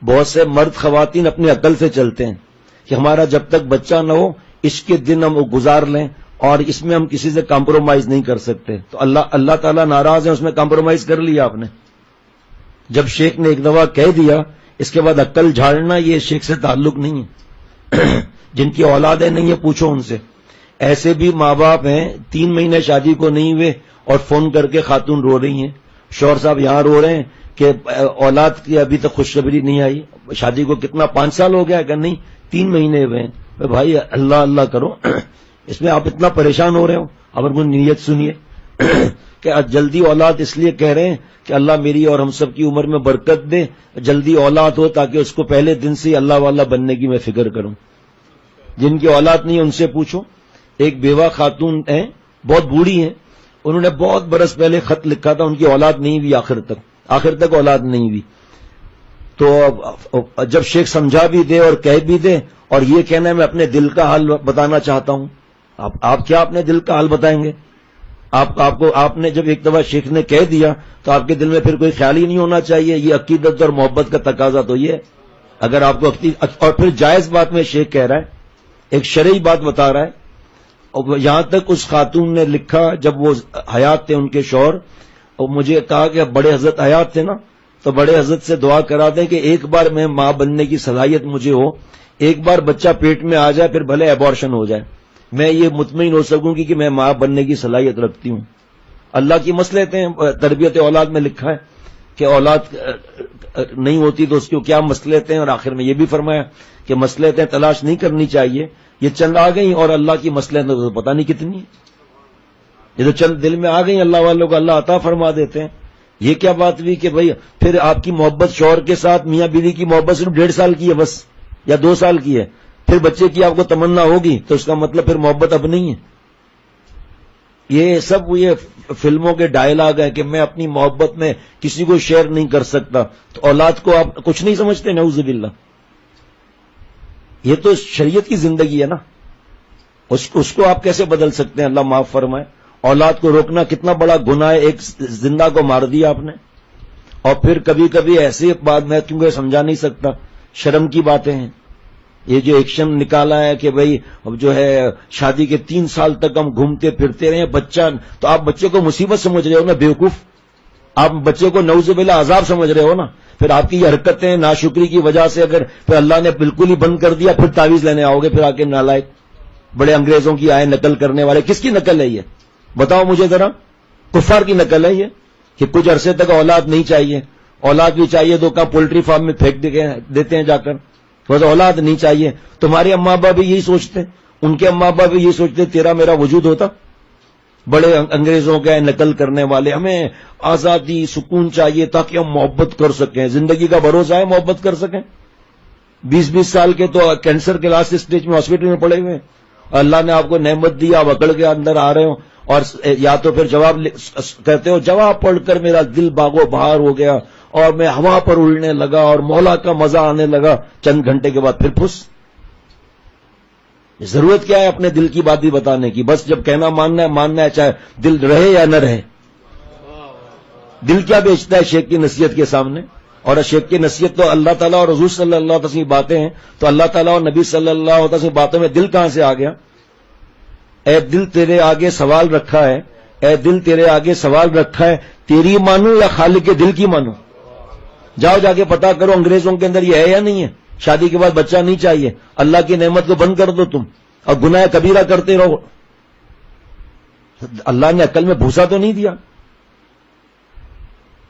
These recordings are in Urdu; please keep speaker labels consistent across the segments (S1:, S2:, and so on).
S1: بہت سے مرد خواتین اپنی عقل سے چلتے ہیں کہ ہمارا جب تک بچہ نہ ہو اس کے دن ہم گزار لیں اور اس میں ہم کسی سے کمپرومائز نہیں کر سکتے. تو اللہ تعالیٰ ناراض ہے, اس میں کمپرومائز کر لیا آپ نے. جب شیخ نے ایک دفعہ کہہ دیا اس کے بعد عقل جھاڑنا یہ شیخ سے تعلق نہیں ہے. جن کی اولادیں نہیں ہیں پوچھو ان سے. ایسے بھی ماں باپ ہیں 3 مہینے شادی کو نہیں ہوئے اور فون کر کے خاتون رو رہی ہیں, شوہر صاحب یہاں رو رہے ہیں کہ اولاد کی ابھی تک خوشخبری نہیں آئی. شادی کو کتنا 5 سال ہو گیا کہ نہیں 3 مہینے ہوئے ہیں. بھائی اللہ اللہ کرو, اس میں آپ اتنا پریشان ہو رہے ہو. اب کوئی نیت سنیے کہ جلدی اولاد اس لیے کہہ رہے ہیں کہ اللہ میری اور ہم سب کی عمر میں برکت دے, جلدی اولاد ہو تاکہ اس کو پہلے دن سے اللہ والا بننے کی میں فکر کروں. جن کی اولاد نہیں ان سے پوچھو. ایک بیوہ خاتون ہیں بہت بوڑھی ہیں, انہوں نے بہت برس پہلے خط لکھا تھا, ان کی اولاد نہیں ہوئی آخر تک اولاد نہیں ہوئی. تو جب شیخ سمجھا بھی دے اور کہہ بھی دے اور یہ کہنا ہے میں اپنے دل کا حال بتانا چاہتا ہوں, آپ کیا اپنے دل کا حال بتائیں گے؟ آپ نے جب ایک دفعہ شیخ نے کہہ دیا تو آپ کے دل میں پھر کوئی خیال ہی نہیں ہونا چاہیے. یہ عقیدت اور محبت کا تقاضا تو یہ ہے. اگر آپ کو اور پھر جائز بات میں شیخ کہہ رہا ہے, ایک شرعی بات بتا رہا ہے. اور یہاں تک اس خاتون نے لکھا جب وہ حیات تھے ان کے شوہر, اور مجھے کہا کہ بڑے حضرت حیات تھے نا تو بڑے حضرت سے دعا کرا دیں کہ ایک بار میں ماں بننے کی صلاحیت مجھے ہو, ایک بار بچہ پیٹ میں آ جائے پھر بھلے ایبارشن ہو جائے, میں یہ مطمئن ہو سکوں گی کہ میں ماں بننے کی صلاحیت رکھتی ہوں. اللہ کی مصلحتیں تربیت اولاد میں لکھا ہے کہ اولاد نہیں ہوتی تو اس کی کیا مصلحتیں, اور آخر میں یہ بھی فرمایا کہ مصلحتیں تلاش نہیں کرنی چاہیے, یہ چند آ گئیں اور اللہ کی مصلحتیں تو پتہ نہیں کتنی ہیں. یہ تو چند دل میں آ گئیں اللہ والوں کو اللہ عطا فرما دیتے ہیں. یہ کیا بات ہوئی کہ بھئی پھر آپ کی محبت شوہر کے ساتھ میاں بیوی کی محبت صرف 1.5 سال کی ہے بس, یا 2 سال کی ہے, پھر بچے کی آپ کو تمنا ہوگی تو اس کا مطلب پھر محبت اب نہیں ہے. یہ سب یہ فلموں کے ڈائلاگ ہیں کہ میں اپنی محبت میں کسی کو شیئر نہیں کر سکتا, تو اولاد کو آپ کچھ نہیں سمجھتے, نعوذ باللہ. یہ تو شریعت کی زندگی ہے نا, اس کو آپ کیسے بدل سکتے ہیں؟ اللہ معاف فرمائے. اولاد کو روکنا کتنا بڑا گناہ ہے, ایک زندہ کو مار دیا آپ نے. اور پھر کبھی کبھی ایسی بات میں کیونکہ سمجھا نہیں سکتا, شرم کی باتیں ہیں. یہ جو ایکشن نکالا ہے کہ بھئی اب جو ہے شادی کے 3 سال تک ہم گھومتے پھرتے رہے بچہ, تو آپ بچے کو مصیبت سمجھ رہے ہو نا بیوقوف, آپ بچے کو نعوذ باللہ عذاب سمجھ رہے ہو نا. پھر آپ کی یہ حرکتیں ناشکری کی وجہ سے اگر پھر اللہ نے بالکل ہی بند کر دیا, پھر تعویذ لینے آؤ گے پھر آ کے نالائق. بڑے انگریزوں کی آئے نقل کرنے والے, کس کی نقل ہے یہ بتاؤ مجھے ذرا؟ کفار کی نقل ہے یہ کہ کچھ عرصے تک اولاد نہیں چاہیے, اولاد بھی چاہیے تو کہاں پولٹری فارم میں پھینک دیتے ہیں جا کر, بس اولاد نہیں چاہیے. تمہارے اماں ابا بھی یہی سوچتے, ان کے اماں ابا بھی یہی سوچتے, تیرا میرا وجود ہوتا. بڑے انگریزوں کے نقل کرنے والے, ہمیں آزادی سکون چاہیے تاکہ ہم محبت کر سکیں, زندگی کا بھروسہ ہے محبت کر سکیں. 20 سال کے تو کینسر کے لاسٹ اسٹیج میں ہاسپٹل میں پڑے ہوئے ہیں, اللہ نے آپ کو نعمت دی, آپ اکڑ کے اندر آ رہے ہو, اور یا تو پھر جواب کہتے ہو جواب پڑھ کر میرا دل باغ و بہار ہو گیا اور میں ہوا پر اڑنے لگا اور مولا کا مزہ آنے لگا, چند گھنٹے کے بعد پھر پھس. ضرورت کیا ہے اپنے دل کی بات بھی بتانے کی؟ بس جب کہنا ماننا ہے چاہے دل رہے یا نہ رہے. دل کیا بیچتا ہے شیخ کی نصیحت کے سامنے؟ اور شیخ کی نصیحت تو اللہ تعالیٰ اور حضور صلی اللہ علیہ وسلم کی باتیں ہیں, تو اللہ تعالیٰ اور نبی صلی اللہ علیہ وسلم کی باتوں میں دل کہاں سے آ گیا؟ اے دل تیرے آگے سوال رکھا ہے, اے دل تیرے آگے سوال رکھا ہے, تیری مانو یا خالق کے دل کی مانو؟ جاؤ جا کے پتا کرو انگریزوں کے اندر یہ ہے یا نہیں ہے. شادی کے بعد بچہ نہیں چاہیے, اللہ کی نعمت کو بند کر دو تم اور گناہ کبیرہ کرتے رہو. اللہ نے عقل میں بھوسا تو نہیں دیا.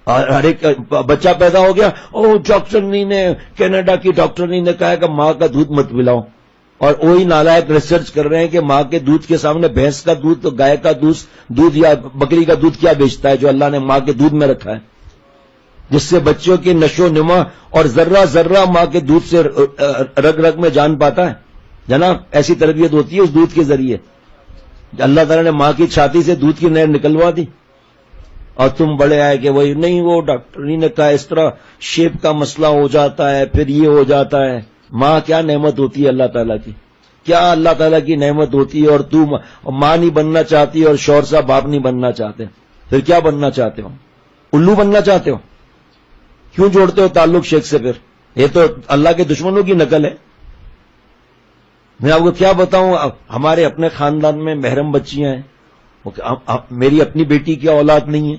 S1: ہر ایک بچہ پیدا ہو گیا, ڈاکٹرنی نے, کینیڈا کی ڈاکٹرنی نے کہا کہ ماں کا دودھ مت پلاؤ, اور وہی نالائق ریسرچ کر رہے ہیں کہ ماں کے دودھ کے سامنے بھینس کا دودھ تو گائے کا دودھ یا بکری کا دودھ کیا بیچتا ہے جو اللہ نے ماں کے دودھ میں رکھا ہے, جس سے بچوں کی نشو و نما اور ذرہ ذرہ ماں کے دودھ سے رگ رگ میں جان پاتا ہے. جناب ایسی تربیت ہوتی ہے اس دودھ کے ذریعے. اللہ تعالیٰ نے ماں کی چھاتی سے دودھ کی نہر نکلوا دی, اور تم بڑے آئے کہ وہی نہیں, وہ ڈاکٹر نے کہا اس طرح شیپ کا مسئلہ ہو جاتا ہے, پھر یہ ہو جاتا ہے. ماں کیا نعمت ہوتی ہے اللہ تعالیٰ کی, کیا اللہ تعالیٰ کی نعمت ہوتی ہے. اور تو ماں نہیں بننا چاہتی اور شوہر صاحب باپ نہیں بننا چاہتے, پھر کیا بننا چاہتے ہو؟ الو بننا چاہتے ہو؟ کیوں جوڑتے ہو تعلق شیخ سے؟ پھر یہ تو اللہ کے دشمنوں کی نقل ہے. میں آپ کو کیا بتاؤں، ہمارے اپنے خاندان میں محرم بچیاں ہیں، میری اپنی بیٹی کی اولاد نہیں ہے،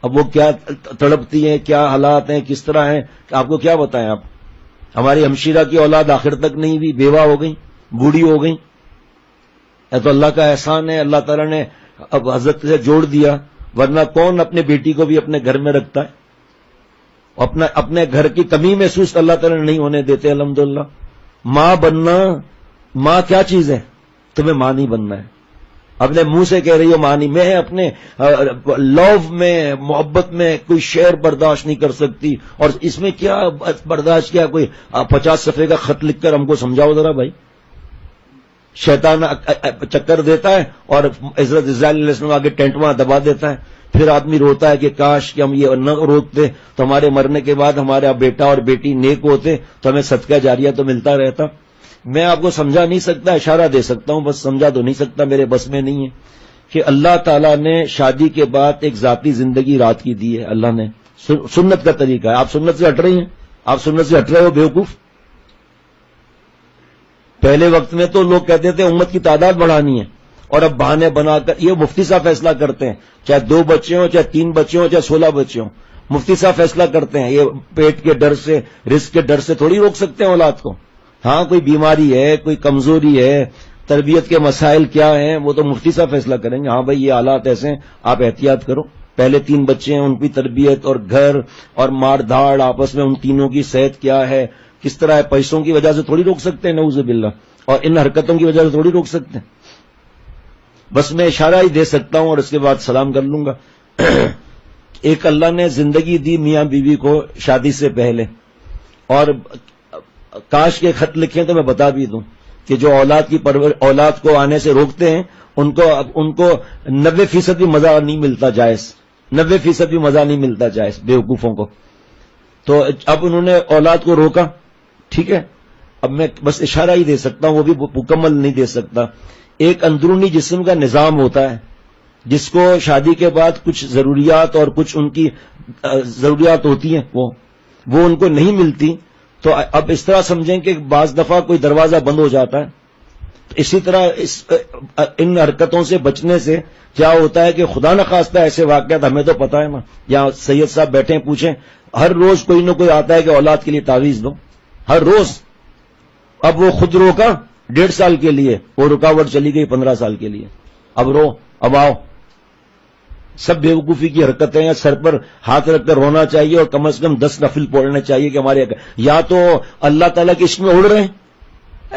S1: اب وہ کیا تڑپتی ہیں، کیا حالات ہیں، کس طرح ہیں، آپ کو کیا بتائیں. آپ ہماری ہمشیرہ کی اولاد آخر تک نہیں ہوئی، بیوہ ہو گئی، بوڑھی ہو گئی. یہ تو اللہ کا احسان ہے، اللہ تعالیٰ نے اب حضرت سے جوڑ دیا، ورنہ کون اپنے بیٹی کو بھی اپنے گھر میں رکھتا ہے. اپنے گھر کی کمی محسوس اللہ تعالیٰ نے نہیں ہونے دیتے. الحمدللہ. ماں بننا، ماں کیا چیز ہے؟ تمہیں ماں نہیں بننا ہے. اپنے منہ سے کہہ رہی ہو ماں نہیں. میں اپنے لو میں، محبت میں کوئی شعر برداشت نہیں کر سکتی، اور اس میں کیا برداشت کیا؟ کوئی 50 صفحے کا خط لکھ کر ہم کو سمجھاؤ ذرا بھائی. شیطان چکر دیتا ہے اور حضرت اسرائیل علیہ السلام آگے ٹینٹواں دبا دیتا ہے. پھر آدمی روتا ہے کہ کاش کہ ہم یہ نہ روکتے تو ہمارے مرنے کے بعد ہمارا بیٹا اور بیٹی نیک ہوتے تو ہمیں صدقہ جاریہ تو ملتا رہتا. میں آپ کو سمجھا نہیں سکتا، اشارہ دے سکتا ہوں، بس سمجھا تو نہیں سکتا، میرے بس میں نہیں ہے کہ اللہ تعالیٰ نے شادی کے بعد ایک ذاتی زندگی رات کی دی ہے. اللہ نے سنت کا طریقہ ہے. آپ سنت سے ہٹ رہی ہیں، آپ سنت سے ہٹ رہے ہو بیوقوف. پہلے وقت میں تو لوگ کہتے تھے امت کی تعداد بڑھانی ہے، اور اب بہانے بنا کر یہ مفتی صاحب فیصلہ کرتے ہیں، چاہے 2 بچے ہوں، چاہے 3 بچے ہوں، چاہے 16 بچے ہوں. مفتی صاحب فیصلہ کرتے ہیں. یہ پیٹ کے ڈر سے، رزق کے ڈر سے تھوڑی روک سکتے ہیں اولاد کو. ہاں کوئی بیماری ہے، کوئی کمزوری ہے، تربیت کے مسائل کیا ہیں، وہ تو مفتی صاحب فیصلہ کریں گے. ہاں بھائی یہ حالات ایسے ہیں، آپ احتیاط کرو. پہلے 3 بچے ہیں، ان کی تربیت اور گھر اور مار دھاڑ آپس میں، ان تینوں کی صحت کیا ہے، کس طرح ہے. پیسوں کی وجہ سے تھوڑی روک سکتے ہیں نعوذ باللہ، اور ان حرکتوں کی وجہ سے تھوڑی روک سکتے ہیں. بس میں اشارہ ہی دے سکتا ہوں اور اس کے بعد سلام کر لوں گا. ایک اللہ نے زندگی دی میاں بیوی کو شادی سے پہلے، اور کاش کے خط لکھیں تو میں بتا بھی دوں کہ جو اولاد کو آنے سے روکتے ہیں ان کو 90% بھی مزہ نہیں ملتا جائز، 90% بھی مزہ نہیں ملتا جائز بیوقوفوں کو. تو اب انہوں نے اولاد کو روکا، ٹھیک ہے. اب میں بس اشارہ ہی دے سکتا ہوں، وہ بھی مکمل نہیں دے سکتا. ایک اندرونی جسم کا نظام ہوتا ہے جس کو شادی کے بعد کچھ ضروریات اور کچھ ان کی ضروریات ہوتی ہیں، وہ ان کو نہیں ملتی. تو اب اس طرح سمجھیں کہ بعض دفعہ کوئی دروازہ بند ہو جاتا ہے. اسی طرح ان حرکتوں سے بچنے سے کیا ہوتا ہے کہ خدا نخواستہ ایسے واقعات ہمیں تو پتہ ہے نا، یہاں سید صاحب بیٹھے ہیں، پوچھیں، ہر روز کوئی نہ کوئی آتا ہے کہ اولاد کے لیے تعویذ دو، ہر روز. اب وہ خود روکا 1.5 سال کے لیے، وہ رکاوٹ چلی گئی 15 سال کے لیے. اب رو، اب آؤ. سب بیوقوفی کی حرکتیں ہیں. سر پر ہاتھ رکھ کر رونا چاہیے اور کم از کم 10 نفل پڑھنے چاہیے کہ ہمارے یا تو اللہ تعالیٰ کے عشق میں اڑ رہے ہیں،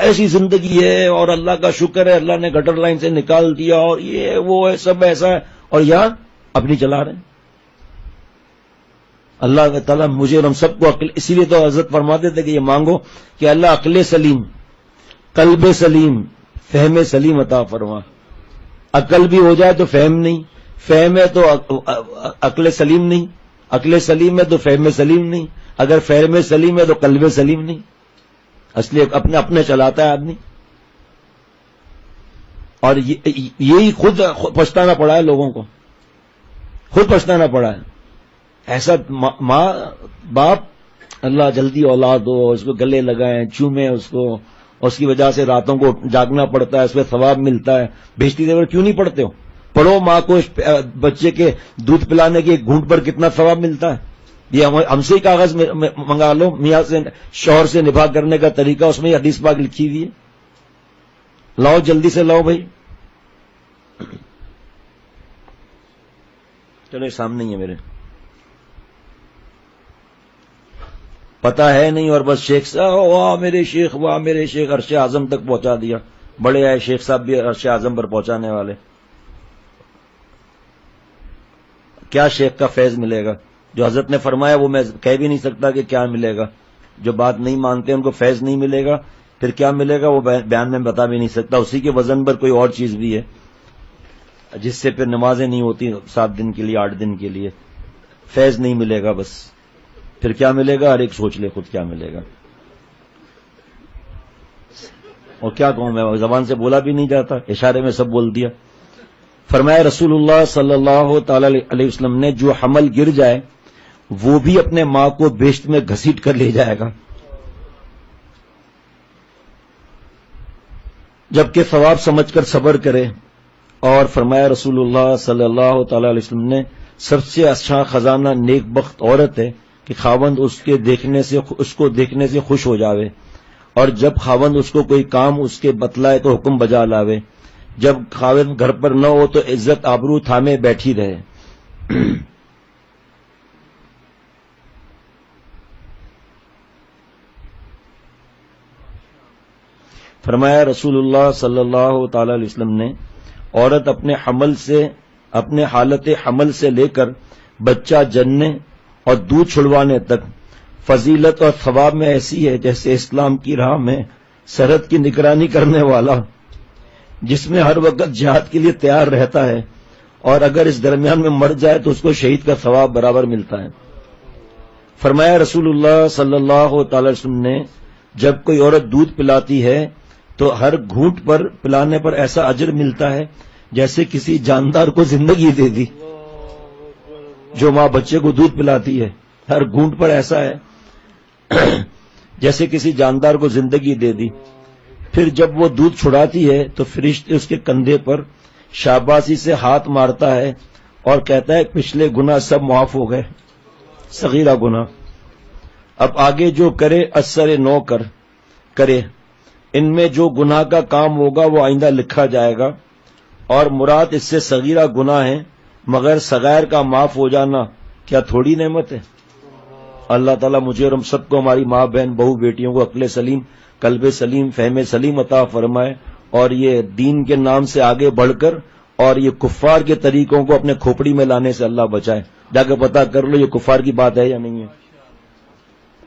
S1: ایسی زندگی ہے اور اللہ کا شکر ہے اللہ نے گٹر لائن سے نکال دیا اور یہ وہ ہے، سب ایسا ہے، اور یا اپنی چلا رہے ہیں. اللہ تعالیٰ مجھے اور ہم سب کو عقل، اسی لیے تو حضرت فرماتے تھے کہ یہ مانگو کہ اللہ عقل سلیم، قلب سلیم، فہم سلیم عطا فرما. عقل بھی ہو جائے تو فہم نہیں، فہم ہے تو عقل سلیم نہیں، عقل سلیم ہے تو فہم سلیم نہیں، اگر فہم سلیم ہے تو قلب سلیم نہیں. اصلی اپنے چلاتا ہے آدمی. اور یہی خود پچھتانا پڑا ہے لوگوں کو، خود پچھتانا پڑا ہے. ایسا ماں باپ اللہ جلدی اولاد ہو، اس کو گلے لگائیں، چومیں اس کو، اس کی وجہ سے راتوں کو جاگنا پڑتا ہے، اس میں ثواب ملتا ہے. بھیجتی دیور کیوں نہیں پڑھتے ہو؟ پڑھو. ماں کو بچے کے دودھ پلانے کے گھونٹ پر کتنا ثواب ملتا ہے. یہ ہم سے ہی کاغذ منگا لو، میاں سے شوہر سے نباہ کرنے کا طریقہ، اس میں حدیث پاک لکھی ہوئی ہے. لاؤ جلدی سے لاؤ بھائی. چلو سامنے ہی ہے میرے، پتا ہے نہیں، اور بس شیخ صاحب واہ میرے شیخ، واہ میرے شیخ، عرش اعظم تک پہنچا دیا. بڑے آئے شیخ صاحب بھی عرش اعظم پر پہنچانے والے. کیا شیخ کا فیض ملے گا؟ جو حضرت نے فرمایا وہ میں کہہ بھی نہیں سکتا کہ کیا ملے گا. جو بات نہیں مانتے ان کو فیض نہیں ملے گا، پھر کیا ملے گا وہ بیان میں بتا بھی نہیں سکتا. اسی کے وزن پر کوئی اور چیز بھی ہے جس سے پھر نمازیں نہیں ہوتی 7 دن کے لیے، 8 دن کے لیے. فیض نہیں ملے گا. بس پھر کیا ملے گا؟ ہر ایک سوچ لے خود کیا ملے گا. اور کیا کہوں میں، زبان سے بولا بھی نہیں جاتا، اشارے میں سب بول دیا. فرمایا رسول اللہ صلی اللہ تعالی علیہ وسلم نے جو حمل گر جائے وہ بھی اپنے ماں کو بیشت میں گھسیٹ کر لے جائے گا. جبکہ ثواب سمجھ کر صبر کرے. اور فرمایا رسول اللہ صلی اللہ تعالی علیہ وسلم نے سب سے اچھا خزانہ نیک بخت عورت ہے کہ خاوند اس کو دیکھنے سے خوش ہو جاوے، اور جب خاوند اس کو کوئی کام اس کے بتلائے تو حکم بجا لاوے، جب خاوند گھر پر نہ ہو تو عزت آبرو تھامے بیٹھی رہے. فرمایا رسول اللہ صلی اللہ تعالی علیہ وسلم نے عورت اپنے حالت حمل سے لے کر بچہ جننے اور دودھ چھڑوانے تک فضیلت اور ثواب میں ایسی ہے جیسے اسلام کی راہ میں سرحد کی نگرانی کرنے والا جس میں ہر وقت جہاد کے لیے تیار رہتا ہے، اور اگر اس درمیان میں مر جائے تو اس کو شہید کا ثواب برابر ملتا ہے. فرمایا رسول اللہ صلی اللہ تعالی وسلم نے جب کوئی عورت دودھ پلاتی ہے تو ہر گھونٹ پر پلانے پر ایسا اجر ملتا ہے جیسے کسی جاندار کو زندگی دے دی. جو ماں بچے کو دودھ پلاتی ہے ہر گھونٹ پر ایسا ہے جیسے کسی جاندار کو زندگی دے دی. پھر جب وہ دودھ چھڑاتی ہے تو فرشتے اس کے کندھے پر شاباشی سے ہاتھ مارتا ہے اور کہتا ہے پچھلے گناہ سب معاف ہو گئے، صغیرہ گناہ. اب آگے جو کرے اثر نو کرے، ان میں جو گناہ کا کام ہوگا وہ آئندہ لکھا جائے گا، اور مراد اس سے صغیرہ گناہ ہے، مگر صغائر کا معاف ہو جانا کیا تھوڑی نعمت ہے. اللہ تعالیٰ مجھے اور ہم سب کو، ہماری ماں بہن بہو بیٹیوں کو عقل سلیم، قلب سلیم، فہم سلیم عطا فرمائے، اور یہ دین کے نام سے آگے بڑھ کر اور یہ کفار کے طریقوں کو اپنے کھوپڑی میں لانے سے اللہ بچائے. جا کے پتہ کر لو یہ کفار کی بات ہے یا نہیں ہے.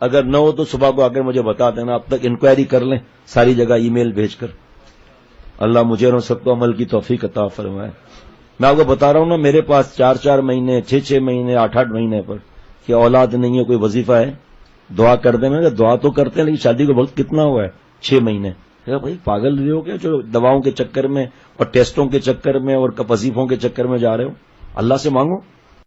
S1: اگر نہ ہو تو صبح کو آ کر مجھے بتا دینا، اب تک انکوائری کر لیں ساری جگہ ای میل بھیج کر. اللہ مجھے اور سب کو عمل کی توفیق عطا فرمائے. میں آپ کو بتا رہا ہوں نا، میرے پاس 4 مہینے 6 مہینے 8 مہینے پر کہ اولاد نہیں ہے، کوئی وظیفہ ہے دعا کر دیں. میں دعا تو کرتے ہیں لیکن شادی کو وقت کتنا ہوا ہے؟ 6 مہینے. بھائی پاگل بھی ہو گیا جو دواؤں کے چکر میں اور ٹیسٹوں کے چکر میں اور وظیفوں کے چکر میں جا رہے ہو. اللہ سے مانگو.